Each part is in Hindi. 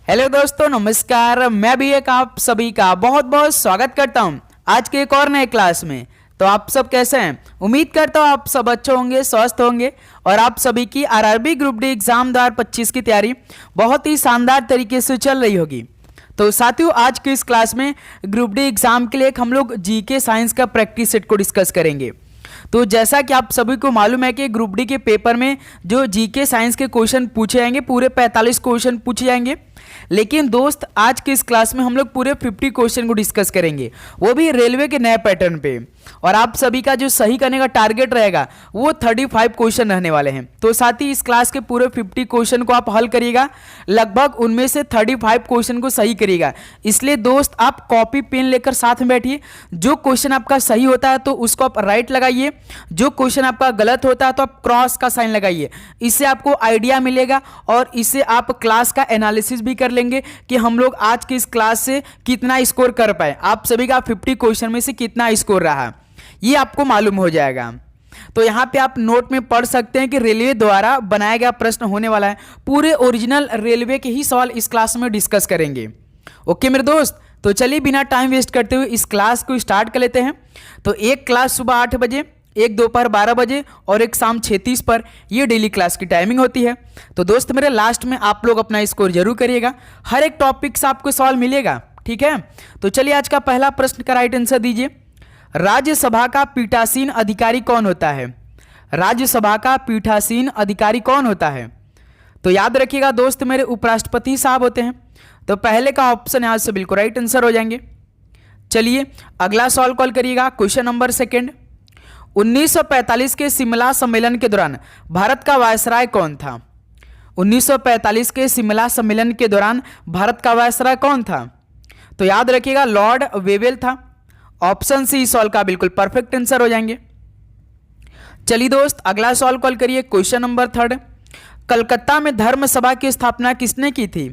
हेलो दोस्तों, नमस्कार। मैं भी एक आप सभी का बहुत बहुत स्वागत करता हूं आज के एक और नए क्लास में। तो आप सब कैसे हैं? उम्मीद करता हूं आप सब अच्छे होंगे, स्वस्थ होंगे और आप सभी की आरआरबी ग्रुप डी एग्जाम 2025 की तैयारी बहुत ही शानदार तरीके से चल रही होगी। तो साथियों, आज की इस क्लास में ग्रुप डी एग्जाम के लिए हम लोग जीके साइंस का प्रैक्टिस सेट को डिस्कस करेंगे। तो जैसा कि आप सभी को मालूम है कि ग्रुप डी के पेपर में जो जीके साइंस के क्वेश्चन पूछे जाएंगे, पूरे 45 क्वेश्चन पूछे जाएंगे। लेकिन दोस्त, आज की इस क्लास में हम लोग पूरे 50 क्वेश्चन को डिस्कस करेंगे, वो भी रेलवे के नए पैटर्न पे। और आप सभी का जो सही करने का टारगेट रहेगा वो 35 क्वेश्चन रहने वाले हैं। तो साथ ही इस क्लास के पूरे 50 क्वेश्चन को आप हल करिएगा, लगभग उनमें से 35 क्वेश्चन को सही करिएगा। इसलिए दोस्त, आप कॉपी पेन लेकर साथ में बैठिए। जो क्वेश्चन आपका सही होता है तो उसको आप राइट लगाइए, जो क्वेश्चन आपका गलत होता है तो आप क्रॉस का साइन लगाइए। इससे आपको आइडिया मिलेगा और इससे आप क्लास का एनालिसिस भी कर लेंगे कि हम लोग आज की इस क्लास से कितना स्कोर कर पाए, आप सभी का 50 क्वेश्चन में से कितना स्कोर रहा, ये आपको मालूम हो जाएगा। तो यहां पे आप नोट में पढ़ सकते हैं कि रेलवे द्वारा बनाया गया प्रश्न होने वाला है। पूरे ओरिजिनल रेलवे के ही सवाल इस क्लास में डिस्कस करेंगे। ओके मेरे दोस्त, तो चलिए बिना टाइम वेस्ट करते हुए इस क्लास को स्टार्ट कर लेते हैं। तो एक क्लास सुबह 8 बजे, एक दोपहर 12 बजे और एक शाम 6:30 पर, ये डेली क्लास की टाइमिंग होती है। तो दोस्त मेरे, लास्ट में आप लोग अपना स्कोर जरूर करिएगा। हर एक टॉपिक से आपको सवाल मिलेगा, ठीक है। तो चलिए आज का पहला प्रश्न का राइट आंसर दीजिए। राज्यसभा का पीठासीन अधिकारी कौन होता है? राज्यसभा का पीठासीन अधिकारी कौन होता है? तो याद रखिएगा दोस्त मेरे, उपराष्ट्रपति साहब होते हैं। तो पहले का ऑप्शन यहां से बिल्कुल राइट आंसर हो जाएंगे। चलिए अगला सवाल कॉल करिएगा। क्वेश्चन नंबर सेकंड, 1945 के शिमला सम्मेलन के दौरान भारत का वायसराय कौन था? 1945 के शिमला सम्मेलन के दौरान भारत का वायसराय कौन था? तो याद रखिएगा लॉर्ड वेवेल था। ऑप्शन सी सवाल का बिल्कुल परफेक्ट आंसर हो जाएंगे। चलिए दोस्त अगला सवाल कॉल करिए। क्वेश्चन नंबर थर्ड, कलकत्ता में धर्म सभा की स्थापना किसने की थी?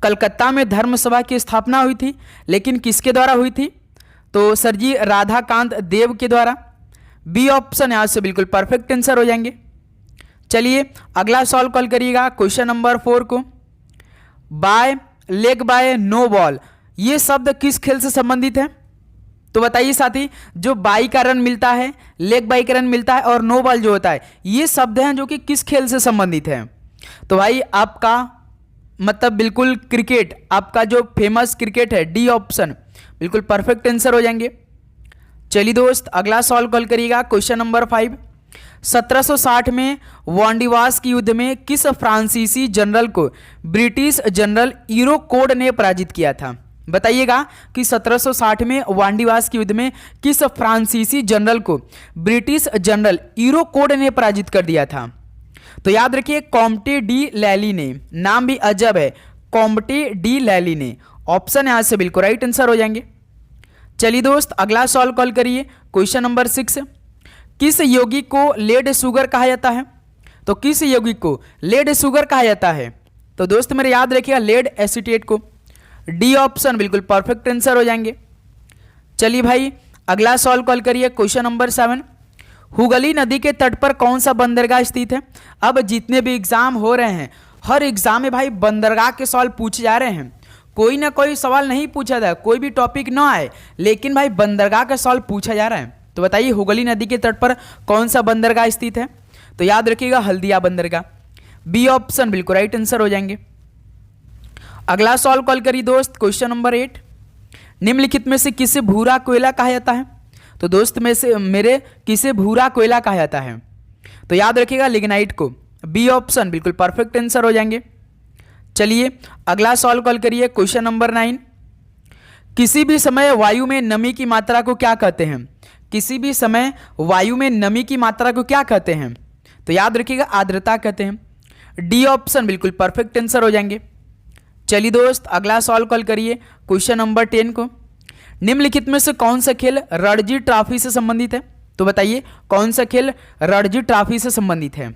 कलकत्ता में धर्म सभा की स्थापना हुई थी, लेकिन किसके द्वारा हुई थी? तो सर जी राधाकांत देव के द्वारा। बी ऑप्शन यहां से बिल्कुल परफेक्ट आंसर हो जाएंगे। चलिए अगला सवाल कॉल करिएगा। क्वेश्चन नंबर 4 को, bye, leg bye, no ball, ये शब्द किस खेल से संबंधित है? तो बताइए साथी, जो बाई का रन मिलता है, लेग बाई का रन मिलता है और नो बॉल जो होता है, ये शब्द हैं जो कि किस खेल से संबंधित है? तो भाई आपका मतलब बिल्कुल क्रिकेट, आपका जो फेमस क्रिकेट है, डी ऑप्शन बिल्कुल परफेक्ट आंसर हो जाएंगे। चलिए दोस्त अगला सवाल कॉल करिएगा। क्वेश्चन नंबर 5, 1760 में वांडीवास के युद्ध में किस फ्रांसीसी जनरल को ब्रिटिश जनरल इरोकोड ने पराजित किया था? बताइएगा कि 1760 में वांडीवास के युद्ध में किस फ्रांसीसी जनरल को ब्रिटिश जनरल इरोकोड ने पराजित कर दिया था? तो याद रखिए कॉम्टे डी लैली ने, नाम भी अजब है, कॉम्टे डी लैली ने। ऑप्शन यहां से बिल्कुल राइट आंसर हो जाएंगे। चलिए दोस्त अगला सवाल कॉल करिए। क्वेश्चन नंबर 6, किस यौगिक को लेड शुगर कहा जाता है? तो किस यौगिक को लेड शुगर कहा जाता है? तो दोस्त मेरे याद रखिएगा लेड एसीटेट को। डी ऑप्शन बिल्कुल परफेक्ट आंसर हो जाएंगे। चलिए भाई अगला सवाल कॉल करिए। क्वेश्चन नंबर 7, हुगली नदी के तट पर कौन सा बंदरगाह स्थित है? अब जितने भी एग्जाम हो रहे हैं, हर एग्जाम में भाई बंदरगाह के सवाल पूछे जा रहे हैं। कोई ना कोई सवाल नहीं पूछा था, कोई भी टॉपिक ना आए, लेकिन भाई बंदरगाह का सवाल पूछा जा रहा है। तो बताइए हुगली नदी के तट पर कौन सा बंदरगाह स्थित है? तो याद रखिएगा हल्दिया बंदरगाह। बी ऑप्शन बिल्कुल राइट आंसर हो जाएंगे। अगला सवाल कॉल करिए दोस्त। क्वेश्चन नंबर 8, निम्नलिखित में से किसे भूरा कोयला कहा जाता है? तो दोस्त में से मेरे किसे भूरा कोयला कहा जाता है? तो याद रखिएगा लिग्नाइट को। बी ऑप्शन बिल्कुल परफेक्ट आंसर हो जाएंगे। चलिए अगला सवाल कॉल करिए। क्वेश्चन नंबर 9, किसी भी समय वायु में नमी की मात्रा को क्या कहते हैं? किसी भी समय वायु में नमी की मात्रा को क्या कहते हैं? तो याद रखिएगा आर्द्रता कहते हैं। डी ऑप्शन बिल्कुल परफेक्ट आंसर हो जाएंगे। चलिए दोस्त अगला सवाल कॉल करिए। क्वेश्चन नंबर 10 को, निम्नलिखित में से कौन सा खेल रणजी ट्रॉफी से संबंधित है? तो बताइए कौन सा खेल रणजी ट्रॉफी से संबंधित है?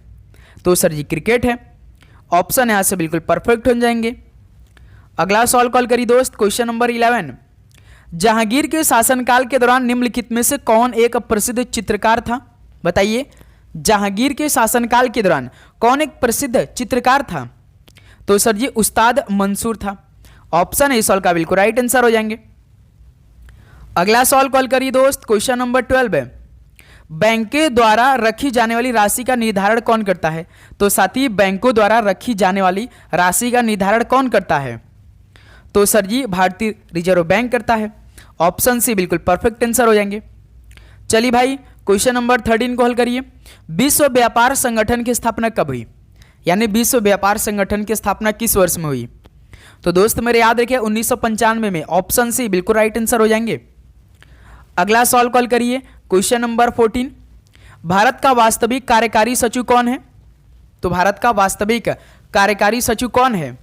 तो सर जी क्रिकेट है। ऑप्शन यहां से बिल्कुल परफेक्ट हो जाएंगे। अगला सवाल कॉल करिए दोस्त। क्वेश्चन नंबर 11, जहांगीर के शासनकाल के दौरान निम्नलिखित में से कौन एक प्रसिद्ध चित्रकार था? बताइए जहांगीर के शासनकाल के दौरान कौन एक प्रसिद्ध चित्रकार था? तो सर जी उस्ताद मंसूर था। ऑप्शन है इस सवाल का बिल्कुल राइट आंसर हो जाएंगे। अगला सवाल कॉल करिए दोस्त, क्वेश्चन नंबर 12 है, बैंकों द्वारा रखी जाने वाली राशि का निर्धारण कौन करता है? तो साथी बैंकों द्वारा रखी जाने वाली राशि का निर्धारण कौन करता है? तो सर जी भारतीय रिजर्व बैंक करता है। ऑप्शन सी बिल्कुल परफेक्ट आंसर हो जाएंगे। चलिए भाई क्वेश्चन नंबर 13 को हल करिए। विश्व व्यापार संगठन की स्थापना कब हुई? यानी विश्व व्यापार संगठन की स्थापना किस वर्ष में हुई? तो दोस्त मेरे याद रखिए 1995 में। ऑप्शन सी बिल्कुल राइट आंसर हो जाएंगे। अगला सवाल कॉल करिए, क्वेश्चन नंबर 14, भारत का वास्तविक कार्यकारी सचिव कौन है? तो भारत का वास्तविक कार्यकारी सचिव कौन है?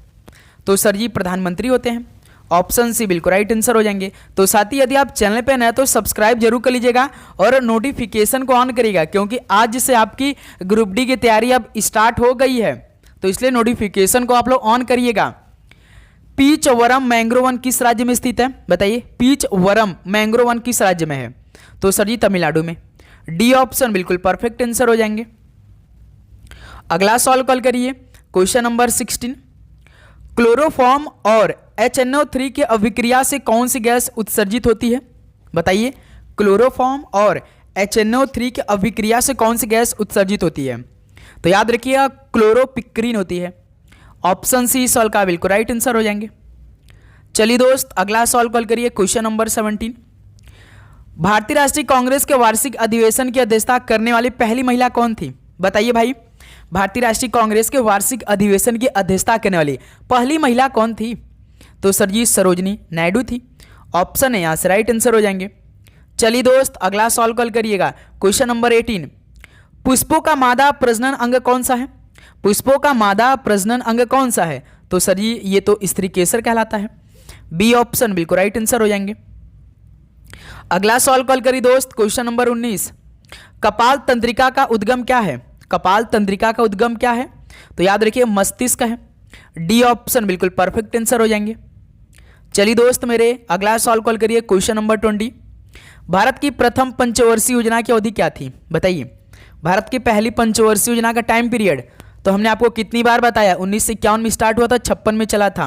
तो सर जी प्रधानमंत्री होते हैं। ऑप्शन सी बिल्कुल राइट आंसर हो जाएंगे। तो साथ ही यदि आप चैनल पे नए तो सब्सक्राइब जरूर कर लीजिएगा और नोटिफिकेशन को ऑन करिएगा, क्योंकि आज से आपकी ग्रुप डी की तैयारी अब स्टार्ट हो गई है, तो इसलिए नोटिफिकेशन को आप लोग ऑन करिएगा। पीचवरम मैंग्रोव वन किस राज्य में स्थित है? बताइए, पीचवरम मैंग्रोव वन किस राज्य में है? तो सर जी तमिलनाडु में। डी ऑप्शन बिल्कुल परफेक्ट आंसर हो जाएंगे। अगला सवाल कॉल करिए, क्वेश्चन नंबर 16, क्लोरोफॉर्म और HNO3 की अभिक्रिया से कौन सी गैस उत्सर्जित होती है? बताइए, क्लोरोफॉर्म और HNO3 की अभिक्रिया से कौन सी गैस उत्सर्जित होती है? तो याद रखिएगा क्लोरोपिक्रीन होती है। ऑप्शन सी सवाल का बिल्कुल राइट आंसर हो जाएंगे। चलिए दोस्त अगला सवाल कॉल करिए, क्वेश्चन नंबर 17, भारतीय राष्ट्रीय कांग्रेस के वार्षिक अधिवेशन की अध्यक्षता करने वाली पहली महिला कौन थी? बताइए भाई, भारतीय राष्ट्रीय कांग्रेस के वार्षिक अधिवेशन की अध्यक्षता करने वाली पहली महिला कौन थी? तो सर जी सरोजनी नायडू थी। ऑप्शन है यहाँ से राइट आंसर हो जाएंगे। चलिए दोस्त अगला सवाल कॉल करिएगा, क्वेश्चन नंबर 18, पुष्पों का मादा प्रजनन अंग कौन सा है? पुष्पों का मादा प्रजनन अंग कौन सा है? तो सर जी ये तो स्त्री केसर कहलाता है। बी ऑप्शन बिल्कुल राइट आंसर हो जाएंगे। अगला सवाल कॉल करिए दोस्त, क्वेश्चन नंबर 19, कपाल तंत्रिका का उद्गम क्या है? कपाल तंत्रिका का उद्गम क्या है? तो याद रखिए मस्तिष्क है। डी ऑप्शन बिल्कुल परफेक्ट आंसर हो जाएंगे। चलिए दोस्त मेरे अगला सवाल कॉल करिए, क्वेश्चन नंबर 20, भारत की प्रथम पंचवर्षीय योजना की अवधि क्या थी? बताइए, भारत की पहली पंचवर्षीय योजना का टाइम पीरियड तो हमने आपको कितनी बार बताया? 1951 में स्टार्ट हुआ था, 56 में चला था।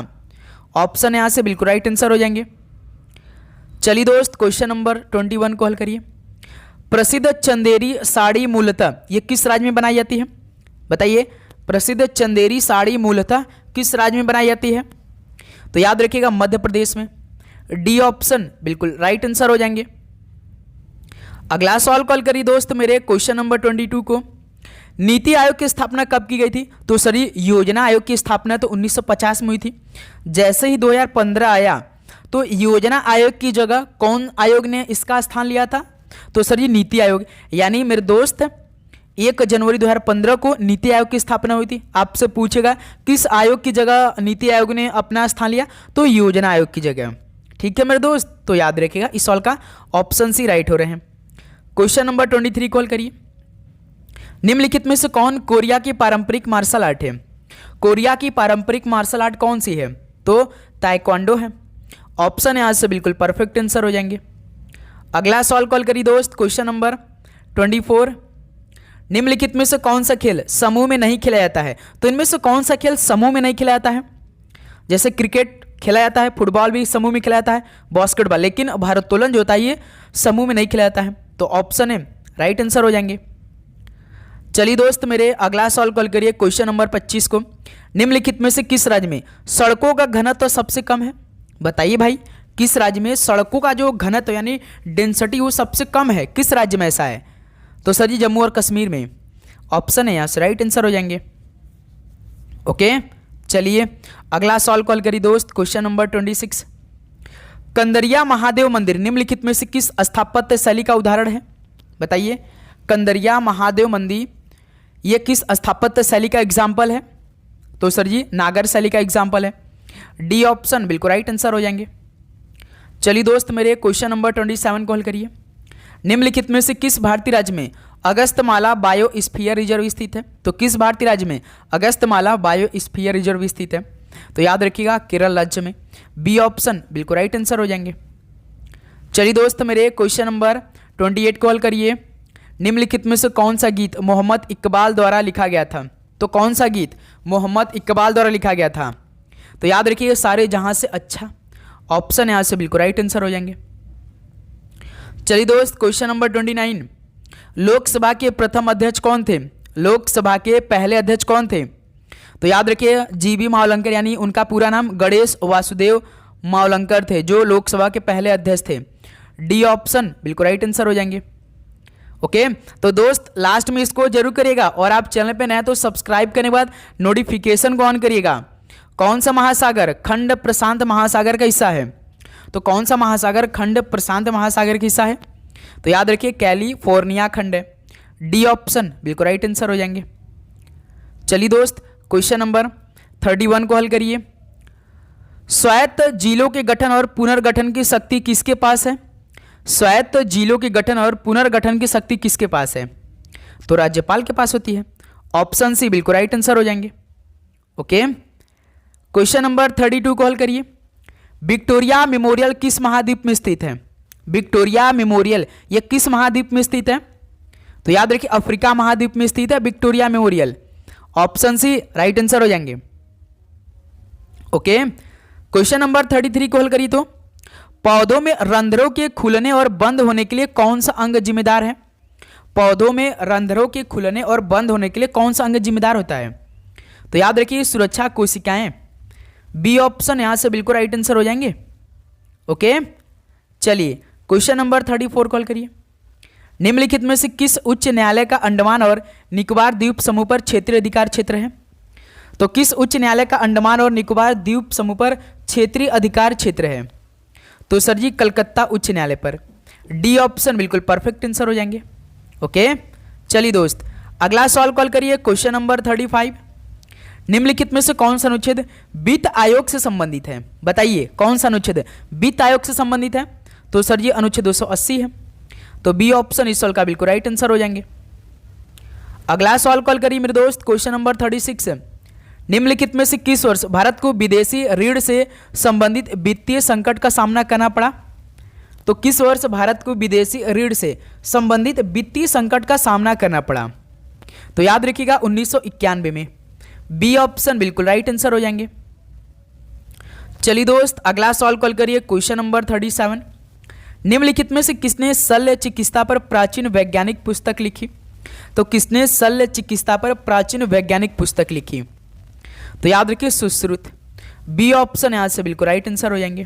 ऑप्शन यहाँ से बिल्कुल राइट आंसर हो जाएंगे। चलिए दोस्त क्वेश्चन नंबर 21 को हल करिए, प्रसिद्ध चंदेरी साड़ी मूलतः ये किस राज्य में बनाई जाती है? बताइए, प्रसिद्ध चंदेरी साड़ी मूलतः किस राज्य में बनाई जाती है? तो याद रखिएगा मध्य प्रदेश में। डी ऑप्शन बिल्कुल राइट आंसर हो जाएंगे। अगला सवाल कॉल करिए दोस्त मेरे, क्वेश्चन नंबर 22 को, नीति आयोग की स्थापना कब की गई थी? तो सर योजना आयोग की स्थापना तो 1950 में हुई थी। जैसे ही 2015 आया तो योजना आयोग की जगह कौन आयोग ने इसका स्थान लिया था? तो सर ये नीति आयोग। यानी मेरे दोस्त 1 जनवरी 2015 को नीति आयोग की स्थापना हुई थी। आपसे पूछेगा किस आयोग की जगह नीति आयोग ने अपना स्थान लिया? तो योजना आयोग की जगह। ठीक है मेरे दोस्त, तो याद रखिएगा इस सवाल का ऑप्शन सी राइट हो रहे हैं। क्वेश्चन नंबर 23 कॉल करिए, निम्नलिखित में से कौन कोरिया की पारंपरिक मार्शल आर्ट है? कोरिया की पारंपरिक मार्शल आर्ट कौन सी है? तो ताइक्वांडो है। ऑप्शन यहाँ से बिल्कुल परफेक्ट आंसर हो जाएंगे। अगला सवाल कॉल करिए दोस्त, क्वेश्चन नंबर 24, निम्नलिखित में से कौन सा खेल समूह में नहीं खेला जाता है? तो इनमें से कौन सा खेल समूह में नहीं खेला जाता है? जैसे क्रिकेट खेला जाता है, फुटबॉल भी समूह में खेला जाता है, बास्केटबॉल, लेकिन भारोत्तोलन जो होता है ये समूह में नहीं खेला जाता है। तो ऑप्शन है राइट आंसर हो जाएंगे। चलिए दोस्त मेरे अगला सवाल कॉल करिए, क्वेश्चन नंबर 25 को, निम्नलिखित में से किस राज्य में सड़कों का घनत्व तो सबसे कम है? बताइए भाई, किस राज्य में सड़कों का जो घनत्व यानी डेंसिटी वो सबसे कम है? किस राज्य में ऐसा है? तो सर जी जम्मू और कश्मीर में। ऑप्शन है यहाँ से राइट आंसर हो जाएंगे। ओके, चलिए अगला सवाल कॉल करिए दोस्त, क्वेश्चन नंबर 26, कंदरिया महादेव मंदिर निम्नलिखित में से किस स्थापत्य शैली का उदाहरण है? बताइए, कंदरिया महादेव मंदिर ये किस स्थापत्य शैली का एग्जाम्पल है? तो सर जी नागर शैली का एग्जाम्पल है। डी ऑप्शन बिल्कुल राइट आंसर हो जाएंगे। चलिए दोस्त मेरे क्वेश्चन नंबर 27 को हल करिए, निम्नलिखित में से किस भारतीय राज्य में अगस्तमाला बायोस्फीयर रिजर्व स्थित है? तो किस भारतीय राज्य में अगस्तमाला बायोस्फीयर रिजर्व स्थित है? तो याद रखिएगा केरल राज्य में। बी ऑप्शन बिल्कुल राइट आंसर हो जाएंगे। चलिए दोस्त मेरे क्वेश्चन नंबर 28 को हल करिए, निम्नलिखित में से कौन सा गीत मोहम्मद इकबाल द्वारा लिखा गया था? तो कौन सा गीत मोहम्मद इकबाल द्वारा लिखा गया था? तो याद रखिए सारे जहां से अच्छा, ऑप्शन यहां से बिल्कुल राइट आंसर हो जाएंगे। चलिए दोस्त, क्वेश्चन नंबर 29, लोकसभा के प्रथम अध्यक्ष कौन थे? लोकसभा के पहले अध्यक्ष कौन थे? तो याद रखिए जीबी मावलंकर, यानी उनका पूरा नाम गणेश वासुदेव मावलंकर थे, जो लोकसभा के पहले अध्यक्ष थे। डी ऑप्शन बिल्कुल राइट आंसर हो जाएंगे। ओके, तो दोस्त लास्ट में इसको जरूर करिएगा, और आप चैनल पे नए तो सब्सक्राइब करने के बाद नोटिफिकेशन को ऑन करिएगा। कौन सा महासागर खंड प्रशांत महासागर का हिस्सा है? तो कौन सा महासागर खंड प्रशांत महासागर का हिस्सा है? तो याद रखिए कैलिफोर्निया खंड है। डी ऑप्शन बिल्कुल राइट आंसर हो जाएंगे। चलिए दोस्त, क्वेश्चन नंबर 31 को हल करिए। स्वायत्त जिलों के गठन और पुनर्गठन की शक्ति किसके पास है? स्वायत्त जिलों के गठन और पुनर्गठन की शक्ति किसके पास है? तो राज्यपाल के पास होती है। ऑप्शन सी बिल्कुल राइट आंसर हो जाएंगे। ओके, क्वेश्चन नंबर 32 को हल करिए। विक्टोरिया मेमोरियल किस महाद्वीप में स्थित है? विक्टोरिया मेमोरियल ये किस महाद्वीप में स्थित है? तो याद रखिए अफ्रीका महाद्वीप में स्थित है Victoria Memorial. Option C right answer हो जाएंगे। ओके, क्वेश्चन नंबर 33 को हल करिए। तो पौधों में रंध्रों के खुलने और बंद होने के लिए कौन सा अंग जिम्मेदार है? पौधों में रंध्रों के खुलने और बंद होने के लिए कौन सा अंग जिम्मेदार होता है? तो याद रखिए सुरक्षा कोशिकाएं। बी ऑप्शन यहां से बिल्कुल राइट आंसर हो जाएंगे। ओके, चलिए क्वेश्चन नंबर 34 कॉल करिए। निम्नलिखित में से किस उच्च न्यायालय का अंडमान और निकोबार द्वीप समूह पर क्षेत्रीय अधिकार क्षेत्र है? तो किस उच्च न्यायालय का अंडमान और निकोबार द्वीप समूह पर क्षेत्रीय अधिकार क्षेत्र है? तो सर जी कलकत्ता उच्च न्यायालय पर। डी ऑप्शन बिल्कुल परफेक्ट आंसर हो जाएंगे। ओके, चलिए दोस्त अगला सवाल कॉल करिए। क्वेश्चन नंबर 35, निम्नलिखित में से कौन सा अनुच्छेद वित्त आयोग से संबंधित है? बताइए कौन सा अनुच्छेद वित्त आयोग से संबंधित है? तो सर जी अनुच्छेद 280 है। तो बी ऑप्शन इस सवाल का बिल्कुल राइट आंसर हो जाएंगे। अगला सवाल कॉल करिए मेरे दोस्त। क्वेश्चन नंबर 36, निम्नलिखित में से किस वर्ष भारत को विदेशी ऋण से संबंधित वित्तीय संकट का सामना करना पड़ा? तो किस वर्ष भारत को विदेशी ऋण से संबंधित वित्तीय संकट का सामना करना पड़ा? तो याद रखिएगा 1991 में। बी ऑप्शन बिल्कुल राइट आंसर हो जाएंगे। चलिए दोस्त अगला सवाल कॉल करिए। क्वेश्चन नंबर 37, निम्नलिखित में से किसने शल्य चिकित्सा पर प्राचीन वैज्ञानिक पुस्तक लिखी? तो किसने शल्य चिकित्सा पर प्राचीन वैज्ञानिक पुस्तक लिखी? तो याद रखिए सुश्रुत। बी ऑप्शन यहां से बिल्कुल राइट आंसर हो जाएंगे।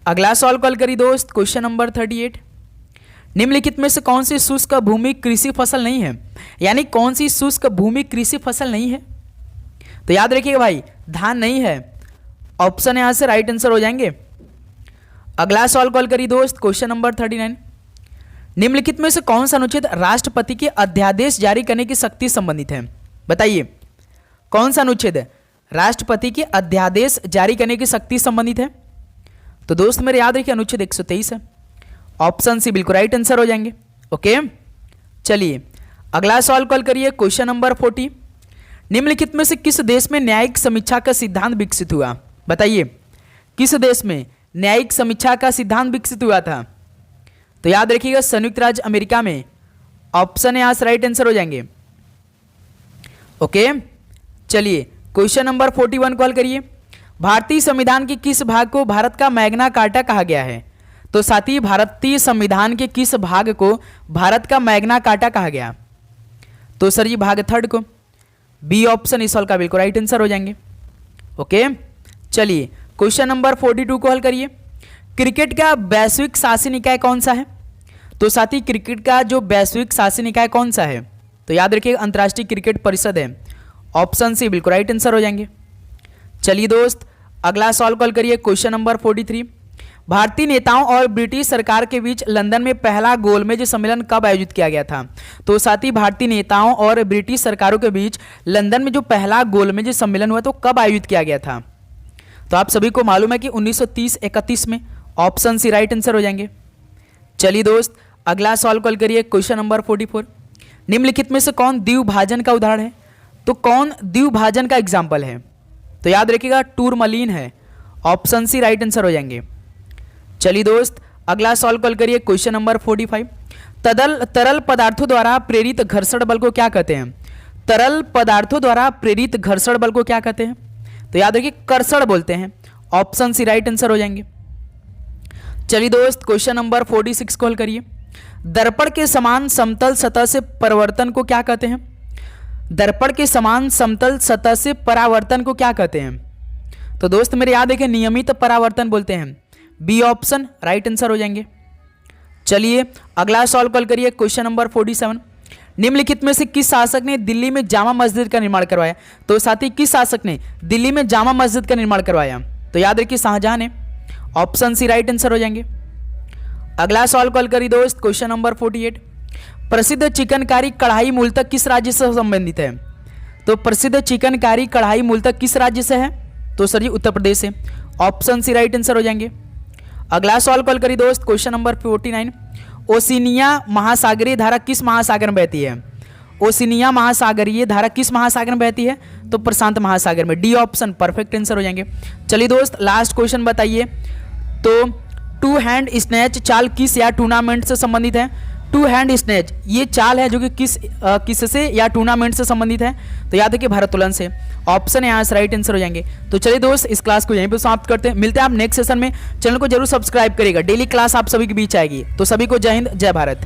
अगला सवाल कॉल करिए दोस्त। क्वेश्चन नंबर 38, निम्नलिखित में से कौन सी शुष्क भूमि कृषि फसल नहीं है? यानी कौन सी शुष्क भूमि कृषि फसल नहीं है? तो याद रखिएगा भाई धान नहीं है। ऑप्शन यहां से राइट आंसर हो जाएंगे। अगला सवाल कॉल करिए दोस्त। क्वेश्चन नंबर 39, निम्नलिखित में से कौन सा अनुच्छेद राष्ट्रपति के अध्यादेश जारी करने की शक्ति संबंधित है? बताइए कौन सा अनुच्छेद राष्ट्रपति के अध्यादेश जारी करने की शक्ति संबंधित है? तो दोस्त मेरे याद रखिए अनुच्छेद 123 है। ऑप्शन सी बिल्कुल राइट आंसर हो जाएंगे। ओके, चलिए अगला सवाल कॉल करिए। क्वेश्चन नंबर 40, निम्नलिखित में से किस देश में न्यायिक समीक्षा का सिद्धांत विकसित हुआ? बताइए किस देश में न्यायिक समीक्षा का सिद्धांत विकसित हुआ था? तो याद रखिएगा संयुक्त राज्य अमेरिका में। ऑप्शन यहां से राइट आंसर हो जाएंगे। ओके, चलिए क्वेश्चन नंबर 41 कॉल करिए। भारतीय संविधान के किस भाग को भारत का मैग्ना कार्टा कहा गया है? तो साथी भारतीय संविधान के किस भाग को भारत का मैग्ना कार्टा कहा गया? तो सर ये भाग 3 को। बी ऑप्शन इस सवाल का बिल्कुल राइट आंसर हो जाएंगे। ओके, चलिए क्वेश्चन नंबर 42 को हल करिए। क्रिकेट का वैश्विक शासी निकाय कौन सा है? तो साथी क्रिकेट का जो वैश्विक शासी निकाय कौन सा है? तो याद रखिए अंतर्राष्ट्रीय क्रिकेट परिषद है। ऑप्शन सी बिल्कुल राइट आंसर हो जाएंगे। चलिए दोस्त अगला सवाल कॉल करिए। क्वेश्चन नंबर 43, भारतीय नेताओं और ब्रिटिश सरकार के बीच लंदन में पहला गोलमेज सम्मेलन कब आयोजित किया गया था? तो साथ ही भारतीय नेताओं और ब्रिटिश सरकारों के बीच लंदन में जो पहला गोलमेज सम्मेलन हुआ तो कब आयोजित किया गया था? तो आप सभी को मालूम है कि 1930-31 में। ऑप्शन सी राइट आंसर हो जाएंगे। चलिए दोस्त अगला सवाल कॉल करिए। क्वेश्चन नंबर 44, निम्नलिखित में से कौन द्विभाजन का उदाहरण है? तो कौन द्विभाजन का एग्जाम्पल है? तो याद रखिएगा टूरमलीन है। ऑप्शन सी राइट आंसर हो जाएंगे। चलिए दोस्त अगला सवाल कॉल करिए। क्वेश्चन नंबर 45, तरल पदार्थों द्वारा प्रेरित घर्षण बल को क्या कहते हैं? तरल पदार्थों द्वारा प्रेरित घर्षण बल को क्या कहते हैं? तो याद रखिए कर्षण बोलते हैं। ऑप्शन सी राइट आंसर हो जाएंगे। चलिए दोस्त क्वेश्चन नंबर 46 को हल करिए। दर्पण के समान समतल सतह से परावर्तन को क्या कहते हैं? दर्पण के समान समतल सतह से परावर्तन को क्या कहते हैं? तो दोस्त मेरे याद है कि नियमित परावर्तन बोलते हैं। बी ऑप्शन राइट आंसर हो जाएंगे। चलिए अगला सॉल्व कल करिए क्वेश्चन नंबर 47। निम्नलिखित में से किस शासक ने दिल्ली में जामा मस्जिद का निर्माण करवाया? तो साथी किस शासक ने दिल्ली में जामा मस्जिद का निर्माण करवाया? तो याद रखिए शाहजहां ने। ऑप्शन सी राइट आंसर हो जाएंगे। अगला सॉल्व कल करिए दोस्त क्वेश्चन नंबर 48। प्रसिद्ध चिकनकारी कढ़ाई मूलतः किस राज्य से संबंधित है? तो प्रसिद्ध चिकनकारी कढ़ाई मूलतः किस राज्य से है? तो सर जी उत्तर प्रदेश से। ऑप्शन सी राइट आंसर हो जाएंगे। अगला सॉल्व कल करिए दोस्त क्वेश्चन नंबर 49। ओशिनिया महासागरीय धारा किस महासागर में बहती है? ओशिनिया महासागरीय धारा किस महासागर में बहती है? तो प्रशांत महासागर में। डी ऑप्शन परफेक्ट आंसर हो जाएंगे। चलिए दोस्त लास्ट क्वेश्चन बताइए। तो टू हैंड स्नैच चाल किस या टूर्नामेंट से संबंधित है? टू हैंड स्नैच ये चाल है जो कि किससे या टूर्नामेंट से संबंधित है? तो याद है कि भारोत्तोलन से। ऑप्शन यहाँ से राइट आंसर हो जाएंगे। तो चलिए दोस्त इस क्लास को यहीं पर समाप्त करते हैं। मिलते हैं आप नेक्स्ट सेशन में। चैनल को जरूर सब्सक्राइब करिएगा, डेली क्लास आप सभी के बीच आएगी। तो सभी को जय हिंद जय भारत।